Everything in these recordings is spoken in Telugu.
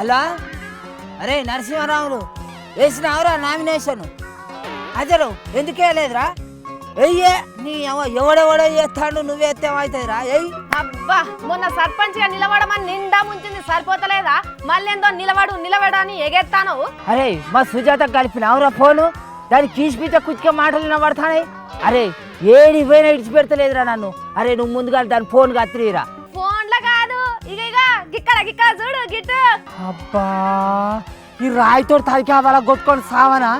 హలో, అరే నరసింహారావులు వేసినావురా నామినేషన్? అజరు ఎందుకే లేదురా? వెయ్యే నీ ఎవడెవడో చేస్తాడు, నువ్వేస్తేమవుతుందిరా? ఎయ్ అబ్బా, మొన్న సర్పంచ్ గా నిలబడమని నిండా ముంచింది సరిపోతలేదా? మళ్ళేందో నిలబడని ఎగెత్తాను. అరే మా సుజాత కలిపినావురా ఫోను, దాని కీసిపీట కుచ్చిక మాటలు వినబడతానే. అరే ఏడి పోయినా ఇడిచిపెడతలేదురా నన్ను. అరే నువ్వు ముందుగా దాని ఫోన్ కత్తిరిరా. ఫోన్లో కాదు, ఇక గిక్కడ చూడు గిట్టు. అబ్బా, ఈ రాయితో తలకి వాళ్ళ కొట్టుకొని సావనా?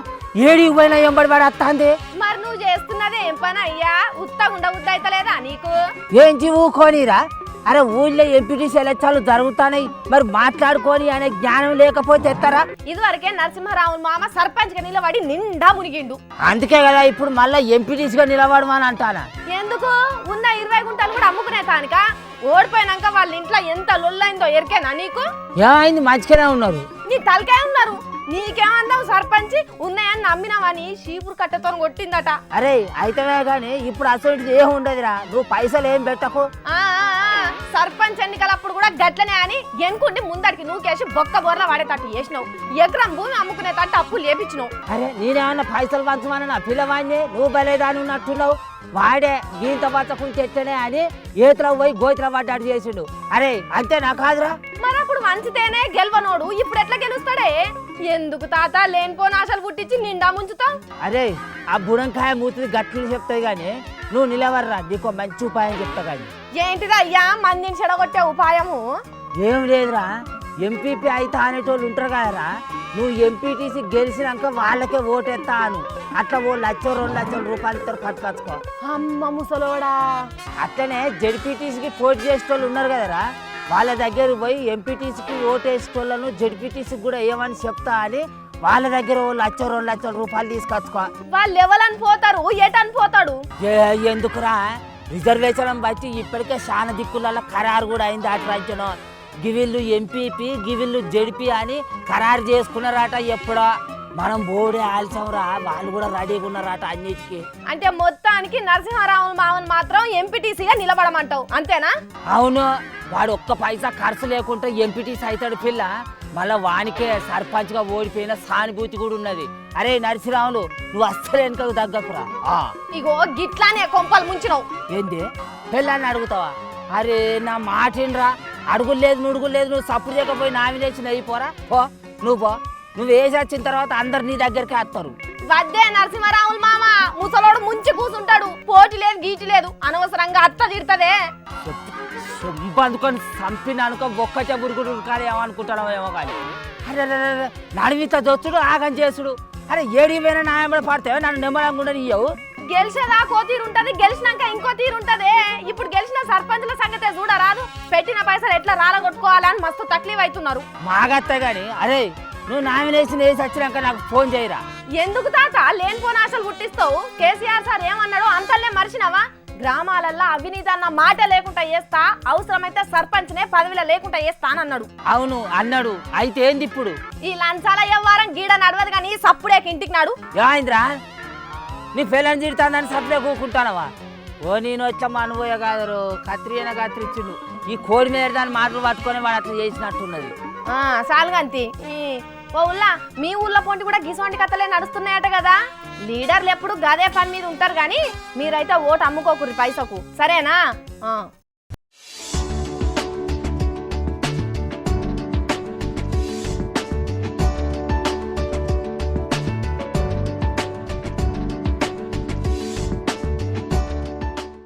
ఏడికి పోయినా ఎంబడి పడి వస్తాంది. మరి నువ్వు చేస్తున్నది ఏం పని అయ్యా? ఉత్తగుండ ఉద్దయితలేదా నీకు? ఏం ఊకోనిరా? అరే ఊళ్ళో ఎంపీటీసీ ఎలక్షన్లు జరుగుతాయి, మరి మాట్లాడుకొని అనే జ్ఞానం లేకపోతే ఎత్తారా? ఇదివరకే నరసింహారావు మామ సర్పంచ్ గా నిలబడి నిండా మునిగిండు. అందుకే కదా ఇప్పుడు మళ్ళీ ఎంపీటీసీగా నిలబడమని అంటానా. ఎందుకు? ఉన్న 20 గుంటలు కూడా అమ్ముకునే తానిక. ఓడిపోయినాక వాళ్ళ ఇంట్లో ఎంత లొల్లైందో ఎరికేనా నీకు? ఏమైంది? మంచిగానే ఉన్నారు. నీ తలకే ఉన్నారు. నీకేమందావు సర్పంచ్ ఉన్నాయని నమ్మినావని చీపురు కట్టతో కొట్టిందట. అరే అయితేనే గాని ఇప్పుడు అసలు ఏం ఉండదురా, నువ్వు పైసలు ఏం పెట్టకు. సర్పంచ్ ఎన్నికలప్పుడు కూడా గట్లనే అని ఎన్కుండి ముందడికి నువ్వుకేసి బొక్క బొర్ర వాడేటట్టు చేసినావు. ఎకరం భూమి అమ్ముకునే తట్టు అప్పులు లేపించినావు. అరే నేనేమన్నా పైసలు పంచమని నా పిల్లవాడిని, నువ్వు బలేదాని ఉన్నట్టున్నావు. వాడే గీంత పచ్చకుంటే ఎట్టనే అని ఏతలో పోయి గోతుల పడ్డాడు చేసిండు. అరే అంతే నా కాదురా. మరి అప్పుడు మంచితేనే గెలవనోడు ఇప్పుడు ఎట్లా గెలుస్తాడే? ఎందుకు తాత లేనిపోని ఆశలు పుట్టించి నిండా ముంచుతావు? అరే ఆ బుడంకాయ మూతిని గట్లు చెప్తాయి గాని నువ్వు నిలవర్రా, నీకో మంచి ఉపాయం చెప్తా గాని. ఏంటిది అయ్యా మందిని చెడగొట్టే ఉపాయము? ఏం లేదురా, ఎంపీపీ అయితే అనేటోళ్ళు ఉంటారు కదరా, నువ్వు ఎంపీటీసీ గెలిచినాక వాళ్ళకే ఓటేస్తా అను. అట్లా ఓ 1,00,000 2 లక్షల రూపాయలు ఇస్తారు, పట్టుకొచ్చుకో. అమ్మ ముసలోడా. అట్లనే జడ్పీటీసీకి పోటీ చేసేటోళ్ళు ఉన్నారు కదరా, వాళ్ళ దగ్గర పోయి ఎంపీటీసీకి ఓటేసేటోళ్ళను జడ్పీటీసీకి కూడా ఏమని చెప్తా అని వాళ్ళ దగ్గర 1,00,000 2 లక్షల రూపాయలు తీసుకొచ్చుకో. వాళ్ళు ఎవరని పోతారు, ఎటని పోతాడు? ఎందుకురా, రిజర్వేషన్ బట్టి ఇప్పటికే చాలా దిక్కుల ఖరారు కూడా అయింది. అటు రాజ్యం గివిళ్ళు ఎంపీపీ గివిళ్ళు జడిపి అని ఖరారు చేసుకున్నారట. ఎప్పుడో మనం బోర్డే ఆల్చంరా, వాళ్ళు కూడా రెడీగా ఉన్నారట అన్నిటికీ. అంటే మొత్తానికి నరసింహారావు మామన్ మాత్రం ఎంపీటీసీగా నిలబడమంటావు అంతేనా? అవును, వాడు ఒక్క పైసా ఖర్చు లేకుండా ఎంపీటీసీ అవుతాడు పిల్ల. మళ్ళా వానికే సర్పంచ్గా ఓడిపోయిన సానుభూతి కూడా ఉన్నది. అరే నరసింహరావులు, నువ్వు అస్సలు వెనుకకు తగ్గకురా. ఇగో గిట్లానే కొంపలు ముంచినావు. ఏంది పిల్లని అడుగుతావా? అరే నా మాటినరా, అడుగులేదు నుడుగులేదు, నువ్వు సప్పుడు చేయకపోయి నామినేషన్ అయిపోరా. పో నువ్వు పో, నువ్వు వేసి వచ్చిన తర్వాత అందరు నీ దగ్గరికి వస్తారు. వద్దే నరసింహారావుల మామ, ముసలోడు ముంచి కూసుంటాడు. పోటీ లేదు గీటి లేదు, అనవసరంగా అత్త తిడతదే. అందుకొని చంపిన అనుకో ఒక్కటే బురుగుడు కానీ ఏమనుకుంటాడో ఏమో కానీ. అరే నడిమిత దొచ్చుడు ఆగం చేసుడు. అరే ఏడి పోయినా న్యాయం పడతావు, నన్ను నిమ్మలంగా ఇయ్యవు. గెలిచేదాకో తీరుంటది, గెలిచినాక ఇంకో తీరుంటదే. ఇప్పుడు గెలిచిన సర్పంచుల సంగతే చూడరాదు. పెట్టిన పైసలు ఎట్లా రాలగొట్టుకోవాలని మస్తు తక్లీఫ్ అవుతున్నారు. మాగత్త గాని అరే నువ్వు నామినేషన్ వేసి వచ్చినాక నాకు ఫోన్ చేయరా. ఎందుకు తాత లేనిపోని ఆశలు పుట్టిస్తావు? కేసీఆర్ సార్ ఏమన్నాడు అంతల్లే మర్చినావా? గ్రామాలల్లో అవినీతి అన్న మాట లేకుండా చేస్తా, అవసరమైతే సర్పంచ్నే పదవిలో లేకుండా చేస్తానన్నాడు. అవును అన్నాడు. అయితే ఏంది ఇప్పుడు? ఈ లంచాల వ్యవహారం గీడ నడవదు కానీ సప్పుడేకి ఇంటికి నాడు. ఏమైందిరా, నీ పిల్లని తిడతానని సప్పుడే కూకుంటానవా? ఓ నేను వచ్చామా అనుభవ కాదు, కత్తిరిన కత్తిరించుడు. ఈ కోడి మీద దాన్ని మాటలు పట్టుకొని వాడు అట్లా చేసినట్టున్నది. సాలుగంతి ఓ ఊళ్ళా, మీ ఊళ్ళో పొంటి కూడా గిసోంటి కథలే నడుస్తున్నాయట కదా. లీడర్లు ఎప్పుడు గదే పని మీద ఉంటారు కానీ మీరైతే ఓటు అమ్ముకోకుర్రి పైసకు, సరేనా?